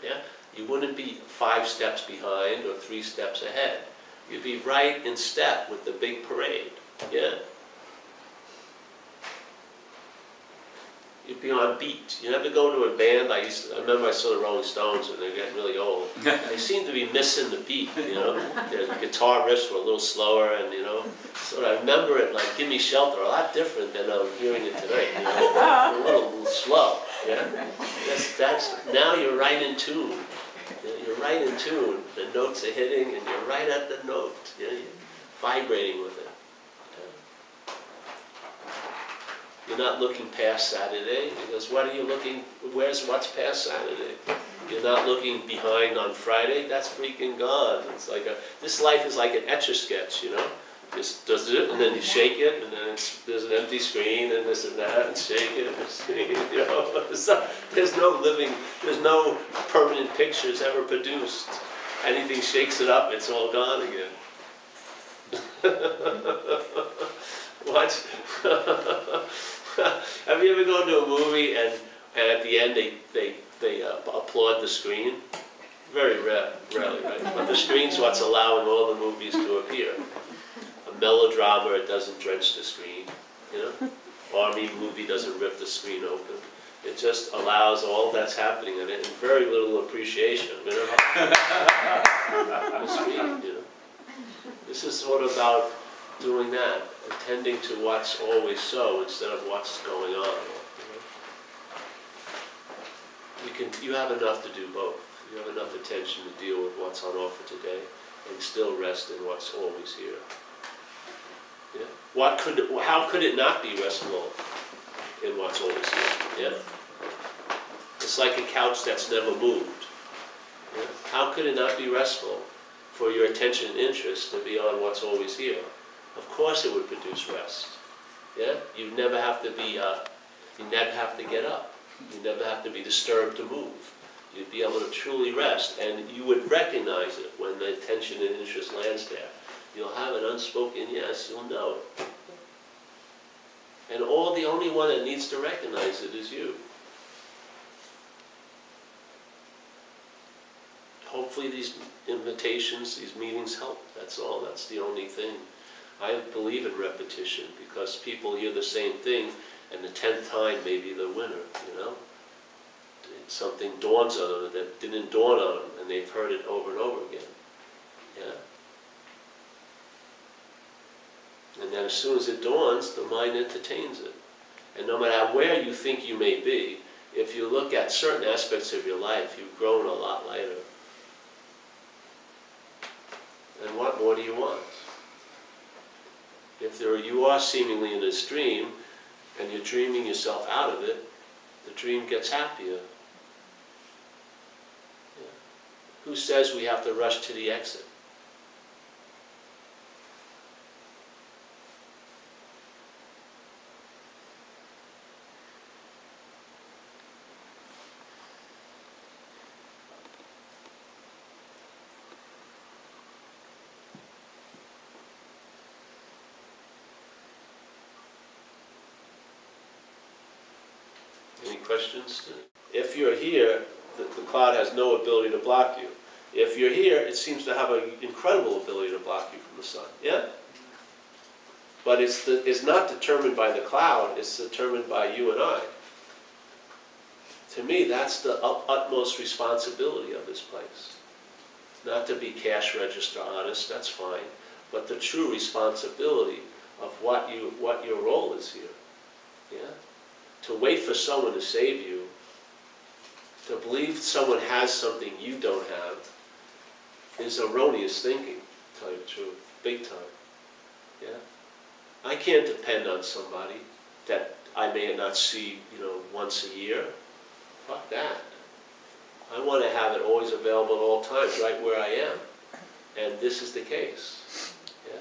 Yeah? You wouldn't be 5 steps behind or 3 steps ahead. You'd be right in step with the big parade. Yeah? You'd be on beat. You never go to a band. I remember I saw the Rolling Stones when they were getting really old. They seemed to be missing the beat, you know. Their guitar riffs were a little slower, and you know. So I remember it like "Give Me Shelter" a lot different than I'm hearing it tonight. You know? A little slow. Yeah. That's now you're right in tune. You're right in tune. The notes are hitting, and you're right at the note. You know, you're vibrating with it. You're not looking past Saturday, because what are you looking, what's past Saturday? You're not looking behind on Friday, that's freaking gone. It's like this life is like an Etch-a-Sketch, you know? Just does it, and then you shake it, and then there's an empty screen, and this and that, and shake it, and shake it, you know? There's no living, there's no permanent pictures ever produced. Anything shakes it up, it's all gone again. What? Have you ever gone to a movie and at the end they applaud the screen? Very rarely, right? But the screen's what's allowing all the movies to appear. A melodrama, it doesn't drench the screen, you know? Army movie doesn't rip the screen open. It just allows all that's happening in it and very little appreciation, you know? The screen, you know? This is sort of about doing that, attending to what's always so instead of what's going on. You know? You have enough to do both. You have enough attention to deal with what's on offer today and still rest in what's always here. Yeah? How could it not be restful in what's always here? Yeah? It's like a couch that's never moved. Yeah? How could it not be restful for your attention and interest to be on what's always here? Of course it would produce rest. Yeah? You never have to be you never have to get up. You never have to be disturbed to move. You'd be able to truly rest, and you would recognize it when the attention and interest lands there. You'll have an unspoken yes, you'll know it. And the only one that needs to recognize it is you. Hopefully these invitations, these meetings help. That's all. That's the only thing. I believe in repetition because people hear the same thing, and the 10th time may be the winner, you know? Something dawns on them that didn't dawn on them, and they've heard it over and over again. Yeah? And then as soon as it dawns, the mind entertains it. And no matter where you think you may be, if you look at certain aspects of your life, you've grown a lot lighter. And what more do you want? If you are seemingly in this dream, and you're dreaming yourself out of it, the dream gets happier. Yeah. Who says we have to rush to the exit? Any questions? If you're here, the cloud has no ability to block you. If you're here, it seems to have an incredible ability to block you from the sun. Yeah? But it's not determined by the cloud, it's determined by you and I. To me, that's the utmost responsibility of this place. Not to be cash register honest, that's fine, but the true responsibility of what your role is here. Yeah? To wait for someone to save you, to believe someone has something you don't have, is erroneous thinking, to tell you the truth, big time. Yeah? I can't depend on somebody that I may not see, once a year. Fuck that. I want to have it always available at all times, right where I am. And this is the case. Yeah?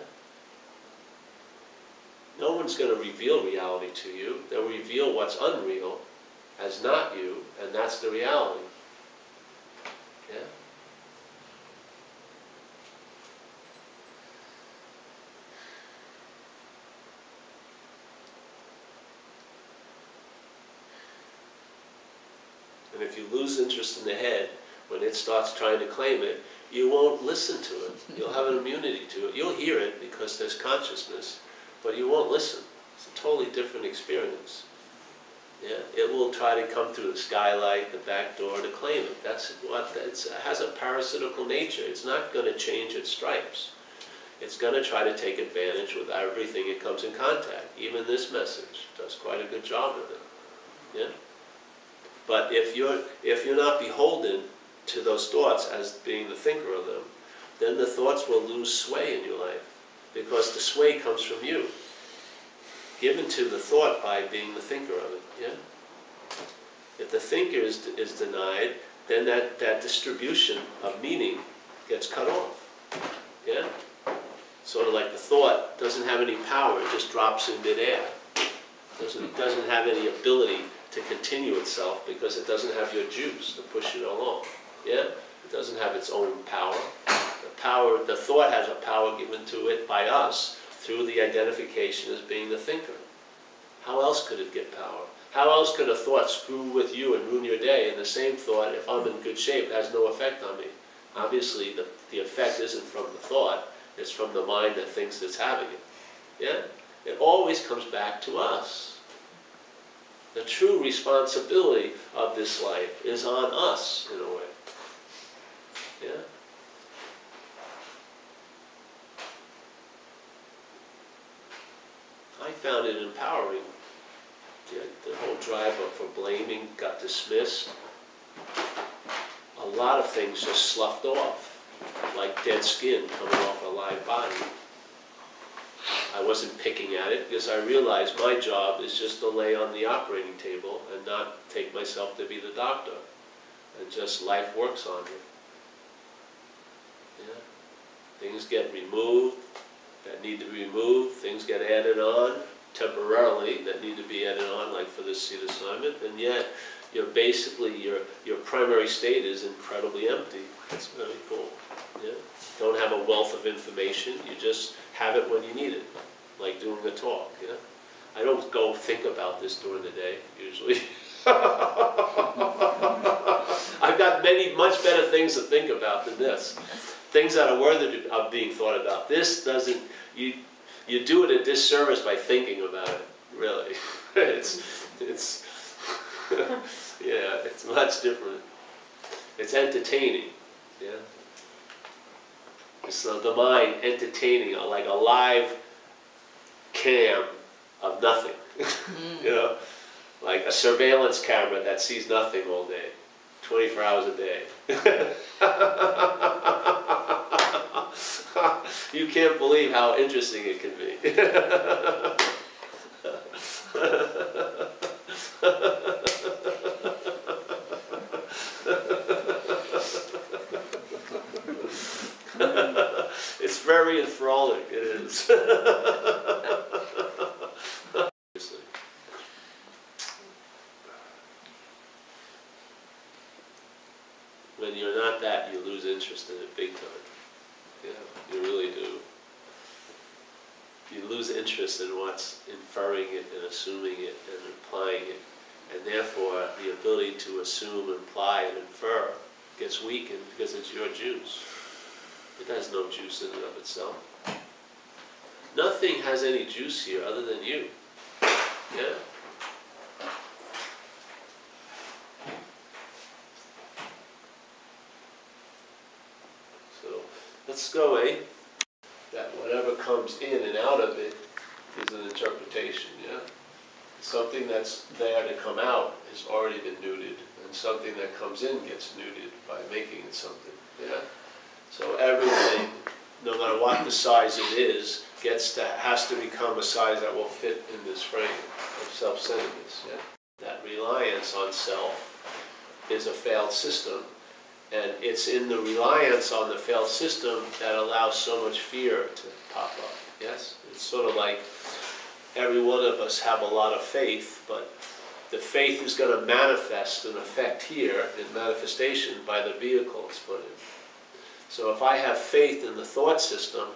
No one's going to reveal reality to you. They'll reveal what's unreal as not you, and that's the reality. Yeah? And if you lose interest in the head, when it starts trying to claim it, you won't listen to it. You'll have an immunity to it. You'll hear it because there's consciousness, but you won't listen. It's a totally different experience. Yeah, it will try to come through the skylight, the back door, to claim it. It has a parasitical nature. It's not going to change its stripes. It's going to try to take advantage with everything it comes in contact. Even this message does quite a good job of it. Yeah. But if you're not beholden to those thoughts as being the thinker of them, then the thoughts will lose sway in your life, because the sway comes from you, given to the thought by being the thinker of it. Yeah. If the thinker is denied, then that distribution of meaning gets cut off. Yeah. Sort of like the thought doesn't have any power; it just drops in midair. Doesn't have any ability to continue itself because it doesn't have your juice to push it along. Yeah? It doesn't have its own power. The thought has a power given to it by us through the identification as being the thinker. How else could it get power? How else could a thought screw with you and ruin your day? And the same thought, if I'm in good shape, has no effect on me. Obviously, the effect isn't from the thought. It's from the mind that thinks it's having it. Yeah? It always comes back to us. The true responsibility of this life is on us, in a way. Yeah? I found it empowering. The whole drive for blaming got dismissed. A lot of things just sloughed off, like dead skin coming off a live body. I wasn't picking at it because I realized my job is just to lay on the operating table and not take myself to be the doctor. And just life works on you. Yeah. Things get removed that need to be removed. Things get added on temporarily that need to be added on, like for this seat assignment. And yet, you're basically, your primary state is incredibly empty. That's very cool. Yeah. Don't have a wealth of information. You just have it when you need it, like doing a talk. Yeah. I don't go think about this during the day usually. I've got much better things to think about than this. Things that are worthy of being thought about. This doesn't. You do it a disservice by thinking about it. Really, it's yeah. It's much different. It's entertaining. Yeah. So the mind entertaining, like a live cam of nothing. You know, like a surveillance camera that sees nothing all day, 24 hours a day. You can't believe how interesting it can be. It's very enthralling, it is. When you're not that, you lose interest in it big time. Yeah, you really do. You lose interest in what's inferring it and assuming it and implying it. And therefore, the ability to assume, imply, and infer gets weakened because it's your juice. It has no juice in and of itself. Nothing has any juice here other than you. Yeah? So, let's go, that whatever comes in and out of it is an interpretation, yeah? Something that's there to come out has already been nuded, and something that comes in gets nuded by making it something, yeah? So everything, no matter what the size it is, has to become a size that will fit in this frame of self-centeredness, yeah? That reliance on self is a failed system. And it's in the reliance on the failed system that allows so much fear to pop up, yes? It's sort of like every one of us have a lot of faith, but the faith is going to manifest an effect here in manifestation by the vehicle it's put in. So if I have faith in the thought system,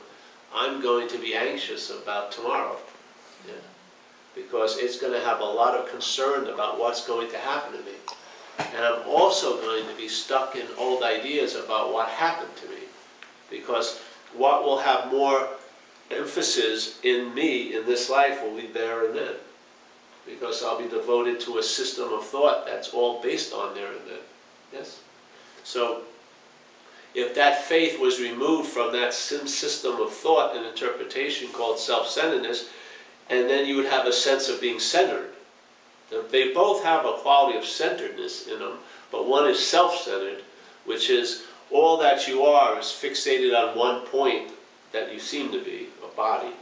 I'm going to be anxious about tomorrow, yeah? Because it's going to have a lot of concern about what's going to happen to me. And I'm also going to be stuck in old ideas about what happened to me. Because what will have more emphasis in me in this life will be there and then. Because I'll be devoted to a system of thought that's all based on there and then. Yes? So, if that faith was removed from that system of thought and interpretation called self-centeredness, and then you would have a sense of being centered. They both have a quality of centeredness in them, but one is self-centered, which is all that you are is fixated on one point that you seem to be, a body.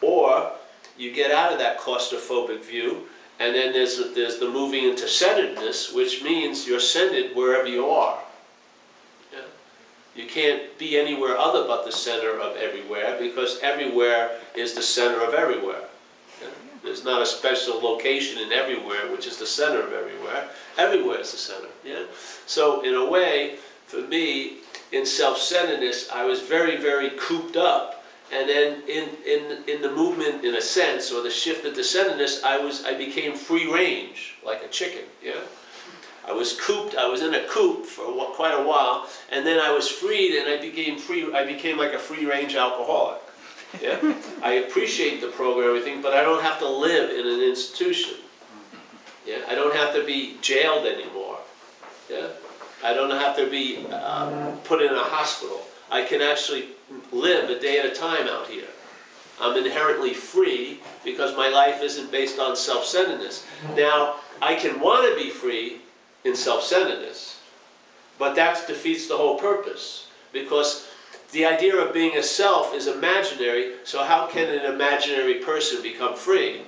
Or you get out of that claustrophobic view, and then there's the moving into centeredness, which means you're centered wherever you are. Yeah? You can't be anywhere other but the center of everywhere, because everywhere is the center of everywhere. Yeah? There's not a special location in everywhere, which is the center of everywhere. Everywhere is the center. Yeah? So in a way, for me, in self-centeredness, I was very, very cooped up. And then in the movement, in a sense, or the shift into centeredness, I became free range, like a chicken. Yeah? I was cooped, I was in a coop for quite a while, and then I was freed, and I became like a free range alcoholic. Yeah? I appreciate the program and everything, but I don't have to live in an institution. Yeah? I don't have to be jailed anymore. Yeah? I don't have to be put in a hospital. I can actually live a day at a time out here. I'm inherently free because my life isn't based on self-centeredness. Now, I can want to be free in self-centeredness, but that defeats the whole purpose, because the idea of being a self is imaginary, so how can an imaginary person become free?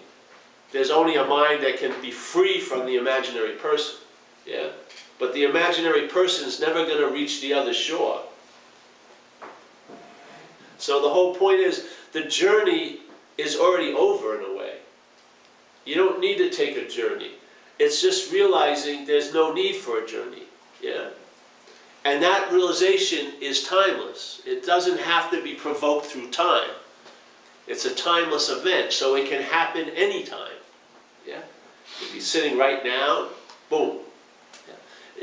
There's only a mind that can be free from the imaginary person. Yeah? But the imaginary person is never going to reach the other shore. So the whole point is, the journey is already over in a way. You don't need to take a journey. It's just realizing there's no need for a journey. Yeah? And that realization is timeless. It doesn't have to be provoked through time. It's a timeless event, so it can happen anytime. Yeah? If you're sitting right now, boom. Yeah?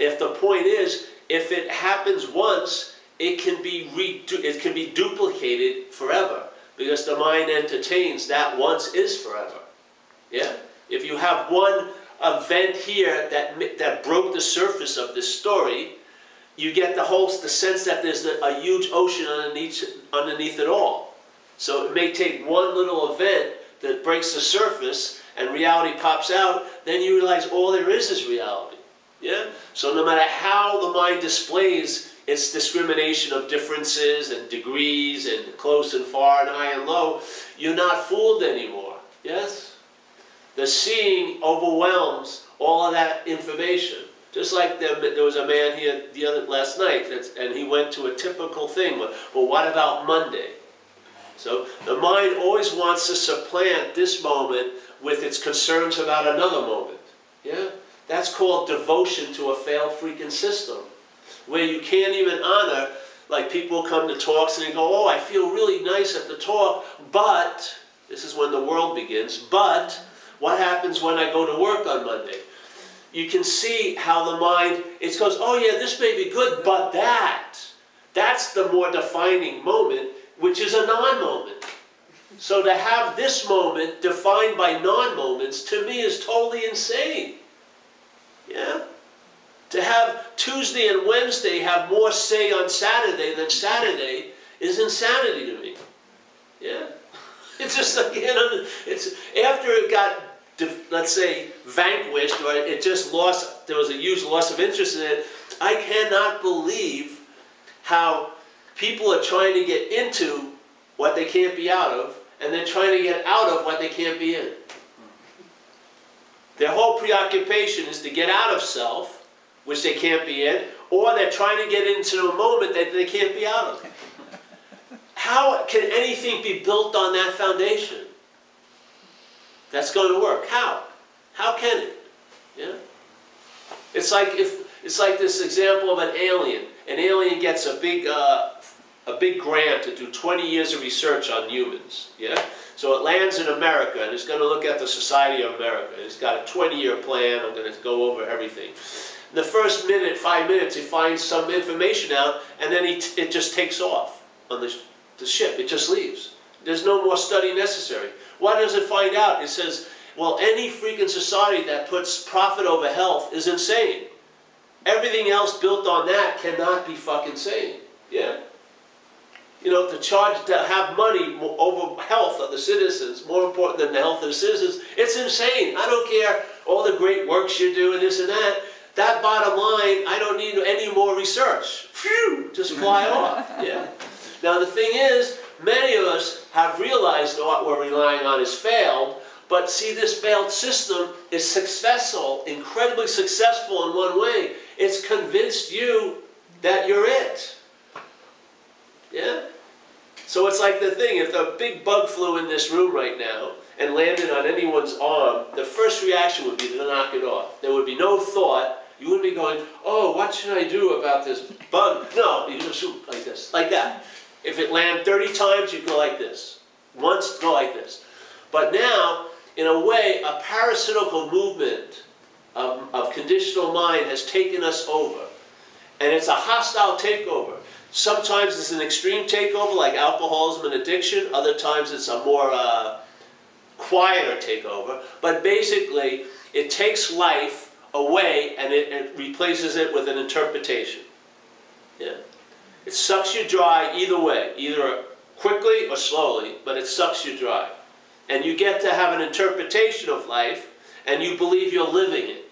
If the point is, if it happens once, it can be duplicated forever, because the mind entertains that once is forever. Yeah? If you have one event here that broke the surface of this story, you get the sense that there's a huge ocean underneath it all. So it may take one little event that breaks the surface and reality pops out, then you realize all there is reality. Yeah? So no matter how the mind displays its discrimination of differences and degrees and close and far and high and low, you're not fooled anymore. Yes? The seeing overwhelms all of that information. Just like there was a man here last night, and he went to a typical thing. Well, what about Monday? So the mind always wants to supplant this moment with its concerns about another moment. Yeah? That's called devotion to a failed freaking system, where you can't even honor, like people come to talks and they go, oh, I feel really nice at the talk, but, this is when the world begins, but what happens when I go to work on Monday? You can see how the mind, it goes, oh yeah, this may be good, but that's the more defining moment, which is a non-moment. So to have this moment defined by non-moments, to me, is totally insane. Yeah? To have Tuesday and Wednesday have more say on Saturday than Saturday is insanity to me. Yeah? It's just like, you know, it's, after it got, let's say, vanquished, or it just lost, there was a huge loss of interest in it, I cannot believe how people are trying to get into what they can't be out of, and they're trying to get out of what they can't be in. Their whole preoccupation is to get out of self, which they can't be in, or they're trying to get into a moment that they can't be out of. How can anything be built on that foundation? That's going to work. How? How can it? Yeah? It's like this example of an alien. An alien gets a big grant to do 20 years of research on humans. Yeah? So it lands in America, and it's going to look at the Society of America. It's got a 20-year plan. I'm going to go over everything. In the first minute, 5 minutes, he finds some information out, and then it just takes off on the ship. It just leaves. There's no more study necessary. What does it find out? It says, well, any freaking society that puts profit over health is insane. Everything else built on that cannot be fucking sane. Yeah? You know, to charge, to have money over health of the citizens, more important than the health of the citizens, it's insane. I don't care all the great works you're doing, this and that. That bottom line, I don't need any more research. Phew, just fly off. Yeah. Now the thing is, many of us have realized that what we're relying on is failed, but see, this failed system is successful, incredibly successful in one way. It's convinced you that you're it. Yeah? So it's like the thing, if a big bug flew in this room right now and landed on anyone's arm, the first reaction would be to knock it off. There would be no thought. You wouldn't be going, oh, what should I do about this bug? No, you just shoot like this, like that. If it landed 30 times, you'd go like this. Once, go like this. But now, in a way, a parasitical movement of conditional mind has taken us over. And it's a hostile takeover. Sometimes it's an extreme takeover, like alcoholism and addiction. Other times it's a more quieter takeover. But basically, it takes life away and it replaces it with an interpretation. Yeah. It sucks you dry either way, either quickly or slowly, but it sucks you dry. And you get to have an interpretation of life, and you believe you're living it.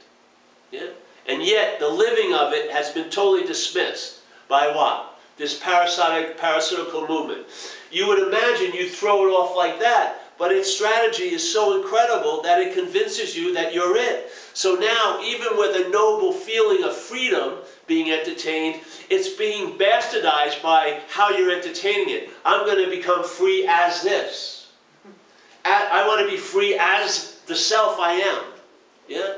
Yeah? And yet, the living of it has been totally dismissed by what? This parasitical movement. You would imagine you throw it off like that, but its strategy is so incredible that it convinces you that you're it. So now, even with a noble feeling of freedom being entertained, it's being bastardized by how you're entertaining it. I'm going to become free as this. I want to be free as the self I am. Yeah?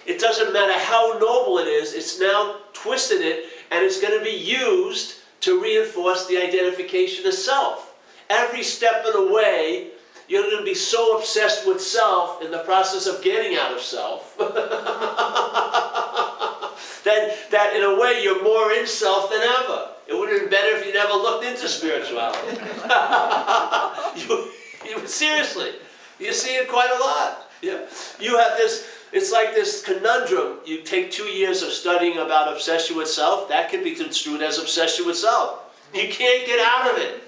It doesn't matter how noble it is, it's now twisted it, and it's going to be used to reinforce the identification of self. Every step of the way, you're going to be so obsessed with self in the process of getting out of self that in a way you're more in self than ever. It would have been better if you never looked into spirituality. Seriously, you see it quite a lot. Yeah? You have this, it's like this conundrum. You take 2 years of studying about obsession with self, that can be construed as obsession with self. You can't get out of it.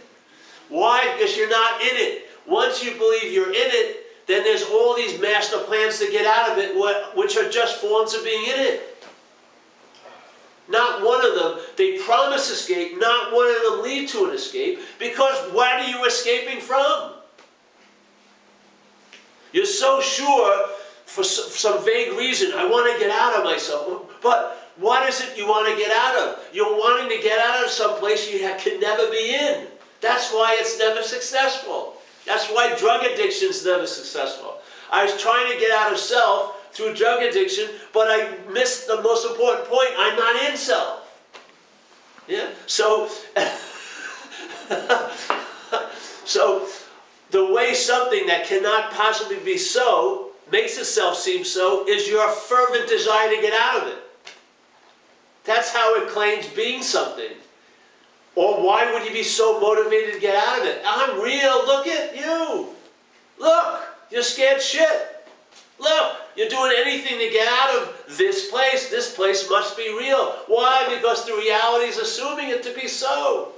Why? Because you're not in it. Once you believe you're in it, then there's all these master plans to get out of it, which are just forms of being in it. Not one of them, they promise escape, not one of them lead to an escape, because what are you escaping from? You're so sure, for some vague reason, I want to get out of myself. But what is it you want to get out of? You're wanting to get out of some place you can never be in. That's why it's never successful. That's why drug addiction is never successful. I was trying to get out of self through drug addiction, but I missed the most important point. I'm not in self. Yeah? So, so the way something that cannot possibly be so makes itself seem so is your fervent desire to get out of it. That's how it claims being something. Or why would you be so motivated to get out of it? I'm real. Look at you. Look, you're scared shit. Look, you're doing anything to get out of this place. This place must be real. Why? Because the reality is assuming it to be so.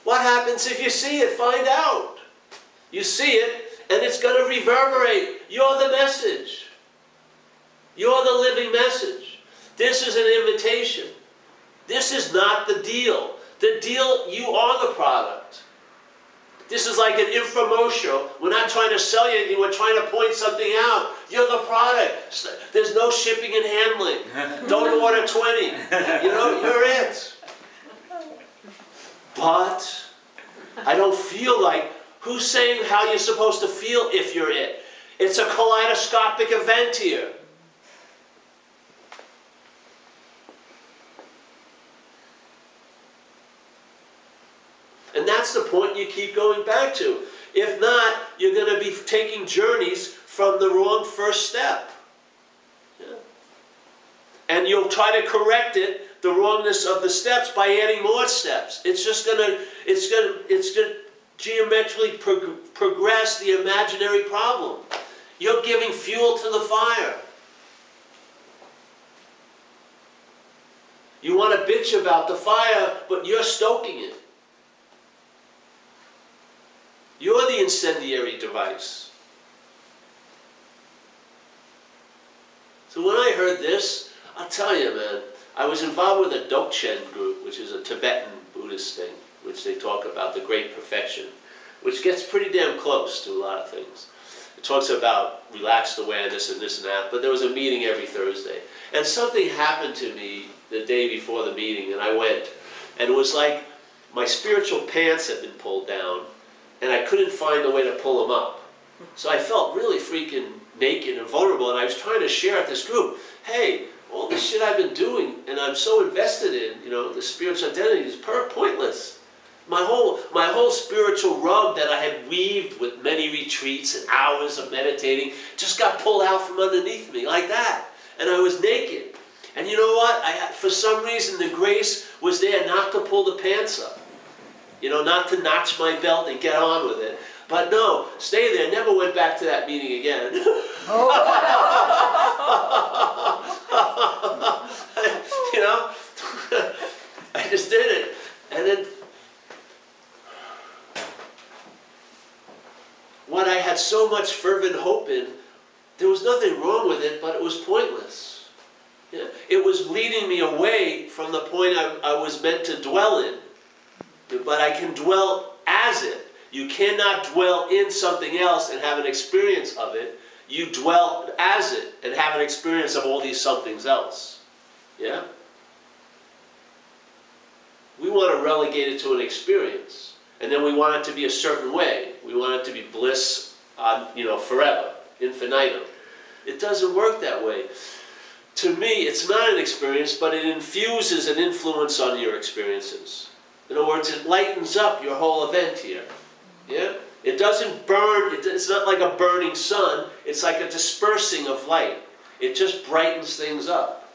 What happens if you see it? Find out. You see it, and it's going to reverberate. You're the message. You're the living message. This is an invitation. This is not the deal. The deal, you are the product. This is like an infomercial. We're not trying to sell you anything. We're trying to point something out. You're the product. There's no shipping and handling. Don't order 20. You know, you're it. But I don't feel like, who's saying how you're supposed to feel if you're it? It's a kaleidoscopic event here. And that's the point you keep going back to. If not, you're going to be taking journeys from the wrong first step. And you'll try to correct it, the wrongness of the steps, by adding more steps. It's gonna geometrically progress the imaginary problem. You're giving fuel to the fire. You want to bitch about the fire, but you're stoking it. You're the incendiary device. So when I heard this, I'll tell you, man, I was involved with a Dokchen group, which is a Tibetan Buddhist thing, which they talk about the great perfection, which gets pretty damn close to a lot of things. It talks about relaxed awareness and this and that, but there was a meeting every Thursday. And something happened to me the day before the meeting, and I went. And it was like my spiritual pants had been pulled down, and I couldn't find a way to pull them up. So I felt really freaking naked and vulnerable, and I was trying to share at this group, hey, all this shit I've been doing, and I'm so invested in, you know, the spiritual identity is pointless. My whole spiritual rug that I had weaved with many retreats and hours of meditating just got pulled out from underneath me like that. And I was naked. And you know what? For some reason, the grace was there not to pull the pants up. You know, not to notch my belt and get on with it. But no, stay there. Never went back to that meeting again. You know? I just did it. And then what I had so much fervent hope in, there was nothing wrong with it, but it was pointless. Yeah. It was leading me away from the point I was meant to dwell in. But I can dwell as it. You cannot dwell in something else and have an experience of it. You dwell as it and have an experience of all these somethings else. Yeah? We want to relegate it to an experience. And then we want it to be a certain way. We want it to be bliss, you know, forever, infinitum. It doesn't work that way. To me, it's not an experience, but it infuses an influence on your experiences. In other words, it lightens up your whole event here. Yeah? It doesn't burn, it's not like a burning sun, it's like a dispersing of light. It just brightens things up.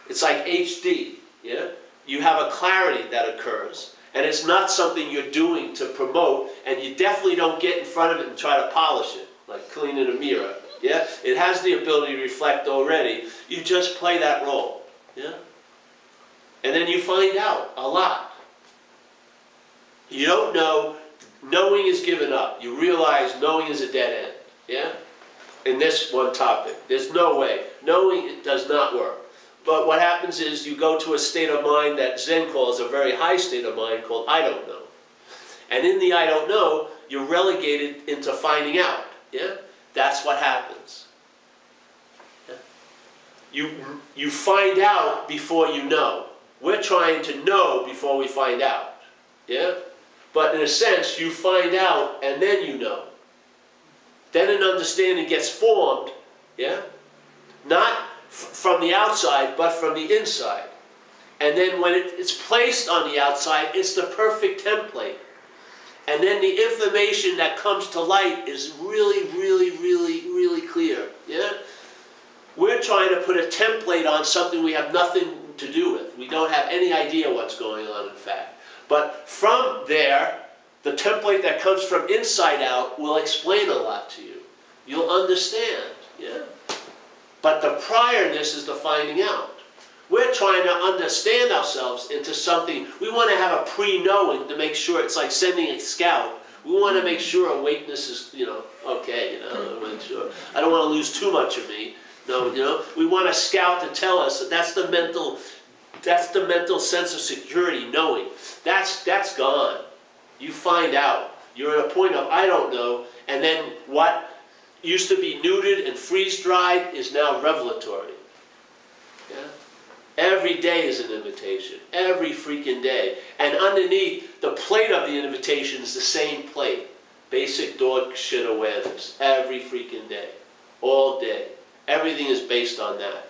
It's like HD. Yeah? You have a clarity that occurs. And it's not something you're doing to promote, and you definitely don't get in front of it and try to polish it, like cleaning a mirror. Yeah? It has the ability to reflect already. You just play that role. Yeah? And then you find out a lot. You don't know. Knowing is given up. You realize knowing is a dead end. Yeah? In this one topic. There's no way. Knowing, it does not work. But what happens is you go to a state of mind that Zen calls a very high state of mind called I don't know. And in the I don't know, you're relegated into finding out. Yeah? That's what happens. Yeah? You find out before you know. We're trying to know before we find out. Yeah? But in a sense, you find out and then you know. Then an understanding gets formed. Yeah? Not from the outside, but from the inside. And then when it's placed on the outside, it's the perfect template. And then the information that comes to light is really, really, really, really clear. Yeah? We're trying to put a template on something we have nothing to do with. We don't have any idea what's going on, in fact. But from there, the template that comes from inside out will explain a lot to you. You'll understand. Yeah? But the priorness is the finding out. We're trying to understand ourselves into something. We want to have a pre-knowing to make sure. It's like sending a scout. We want to make sure awakeness is, you know, okay, you know, I don't want to lose too much of me. No, you know, we want a scout to tell us that that's the mental sense of security, knowing. That's gone. You find out. You're at a point of I don't know, and then what used to be neutered and freeze-dried is now revelatory. Yeah? Every day is an invitation. Every freaking day. And underneath, the plate of the invitation is the same plate. Basic dog shit awareness. Every freaking day. All day. Everything is based on that.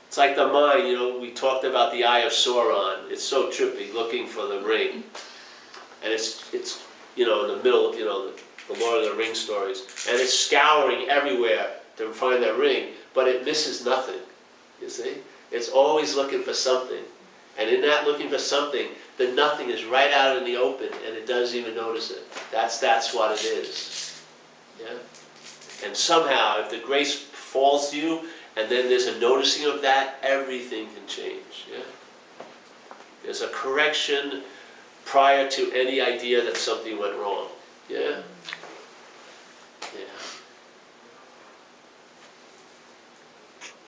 It's like the mind, you know, we talked about the Eye of Sauron. It's so trippy, looking for the ring. And it's you know, in the middle, you know, the Lord of the Rings stories. And it's scouring everywhere to find that ring, but it misses nothing. You see? It's always looking for something. And in that looking for something, the nothing is right out in the open and it doesn't even notice it. That's what it is. Yeah? And somehow, if the grace falls to you, and then there's a noticing of that, everything can change. Yeah? There's a correction prior to any idea that something went wrong. Yeah? Yeah.